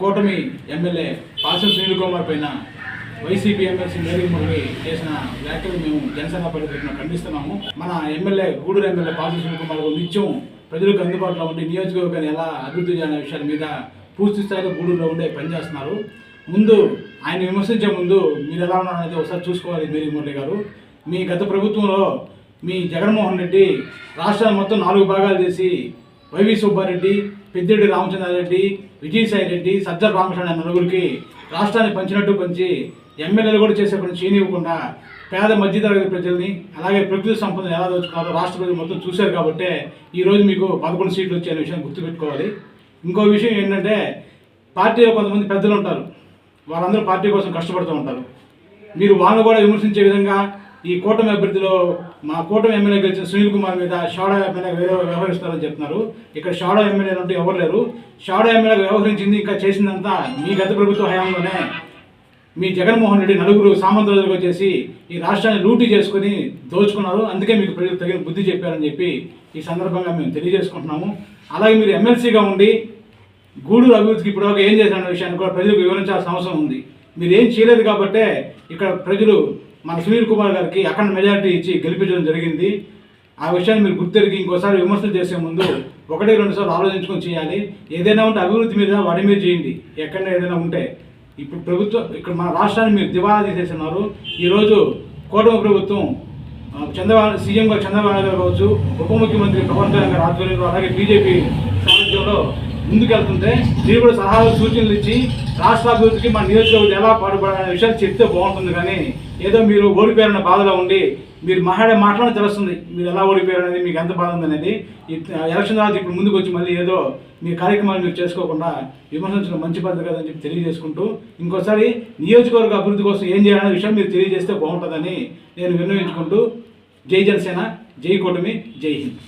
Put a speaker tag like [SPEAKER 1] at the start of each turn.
[SPEAKER 1] కూటమి ఎమ్మెల్యే పాసం సునీల్ కుమార్ పైన వైసీపీ ఎమ్మెల్సీ మేరీ మురళి చేసిన వ్యాఖ్యలు మేము జనసేన పరిధిలో ఖండిస్తున్నాము. మన ఎమ్మెల్యే గూడూరు ఎమ్మెల్యే పాసం సునీల్ కుమార్ నిత్యం ప్రజలకు అందుబాటులో ఉండి నియోజకవర్గాన్ని ఎలా అభివృద్ధి చేయాలనే విషయాల మీద పూర్తి స్థాయిలో గూడూరులో ఉండే పనిచేస్తున్నారు. ముందు ఆయన విమర్శించే ముందు మీరు ఎలా ఉన్నారనేది ఒకసారి చూసుకోవాలి. మేరీ మురళి గారు, మీ గత ప్రభుత్వంలో మీ జగన్మోహన్ రెడ్డి రాష్ట్రాన్ని మొత్తం 4 భాగాలు చేసి వైవి సుబ్బారెడ్డి, పెద్దిరెడ్డి రామచంద్రారెడ్డి, విజయసాయి రెడ్డి, సజ్జల రామకృష్ణ నలుగురికి రాష్ట్రాన్ని పంచినట్టు పంచి ఎమ్మెల్యేలు కూడా చేసే పని చేయనివ్వకుండా పేద మధ్యతరగతి ప్రజల్ని అలాగే ప్రకృతి సంపదను ఎలా దోచుకున్నారో రాష్ట్ర ప్రజలు మొత్తం చూశారు. కాబట్టి ఈరోజు మీకు 11 సీట్లు వచ్చే విషయాన్ని గుర్తుపెట్టుకోవాలి. ఇంకో విషయం ఏంటంటే, పార్టీలో కొంతమంది పెద్దలు ఉంటారు, వాళ్ళందరూ పార్టీ కోసం కష్టపడుతూ ఉంటారు. మీరు వాళ్ళని కూడా విమర్శించే విధంగా ఈ కూటమి అభ్యర్థిలో మా కూటమి ఎమ్మెల్యే గెలిచిన సునీల్ కుమార్ మీద షాడో ఎమ్మెల్యే వ్యవహరిస్తున్నారని చెప్తున్నారు. ఇక్కడ షాడో ఎమ్మెల్యేలు అంటూ ఎవరు లేరు. షాడో ఎమ్మెల్యే వ్యవహరించింది ఇంకా చేసిందంతా మీ గత ప్రభుత్వ హయాంలోనే మీ జగన్మోహన్ రెడ్డి 4 సామంతులుగా చేసి ఈ రాష్ట్రాన్ని లూటీ చేసుకుని దోచుకున్నారు. అందుకే మీకు ప్రజలు తగిన బుద్ధి చెప్పారని చెప్పి ఈ సందర్భంగా మేము తెలియజేసుకుంటున్నాము. అలాగే మీరు ఎమ్మెల్సీగా ఉండి గూడూరు అభివృద్ధికి ఇప్పటివరకు ఏం చేశారన్న విషయాన్ని కూడా ప్రజలకు వివరించాల్సిన అవసరం ఉంది. మీరు ఏం చేయలేదు కాబట్టే ఇక్కడ ప్రజలు మన సునీల్ కుమార్ గారికి అఖండ మెజారిటీ ఇచ్చి గెలిపించడం జరిగింది. ఆ విషయాన్ని మీరు గుర్తెరిగి ఇంకోసారి విమర్శలు చేసే ముందు 1-2 సార్లు ఆలోచించుకొని చేయాలి. ఏదైనా ఉంటే అభివృద్ధి మీద వాడి మీద చేయండి. ఎక్కడైనా ఏదైనా ఉంటే ఇప్పుడు ప్రభుత్వం ఇక్కడ మన రాష్ట్రాన్ని మీరు దివాలా తీసేస్తున్నారు. ఈరోజు కూటమి ప్రభుత్వం సీఎంగా చంద్రబాబు నాయుడు గారు కావచ్చు, ఉప ముఖ్యమంత్రి పవన్ కళ్యాణ్ గారు ఆధ్వర్యంలో అలాగే బీజేపీ సారథ్యంలో ముందుకెళ్తుంటే మీరు కూడా సలహాలు సూచనలు ఇచ్చి రాష్ట్ర అభివృద్ధికి మన నియోజకవర్గం ఎలా పాటుపడాలనే విషయాలు చెప్తే బాగుంటుంది. కానీ ఏదో మీరు ఓడిపోయారన్న బాధలో ఉండి మీరు మాట్లాడి తెలుస్తుంది మీరు ఎలా ఓడిపోయారనేది, మీకు ఎంత బాధ ఉందనేది. ఎలక్షన్ తర్వాత ఇప్పుడు ముందుకు వచ్చి మళ్ళీ ఏదో మీ కార్యక్రమాలు మీరు చేసుకోకుండా విమర్శించడం మంచి పద్ధతి కదని చెప్పి తెలియజేసుకుంటూ ఇంకోసారి నియోజకవర్గ అభివృద్ధి కోసం ఏం చేయాలనే విషయం మీరు తెలియజేస్తే బాగుంటుందని నేను విన్నవించుకుంటూ జై జనసేన, జై కూటమి, జై హింద్.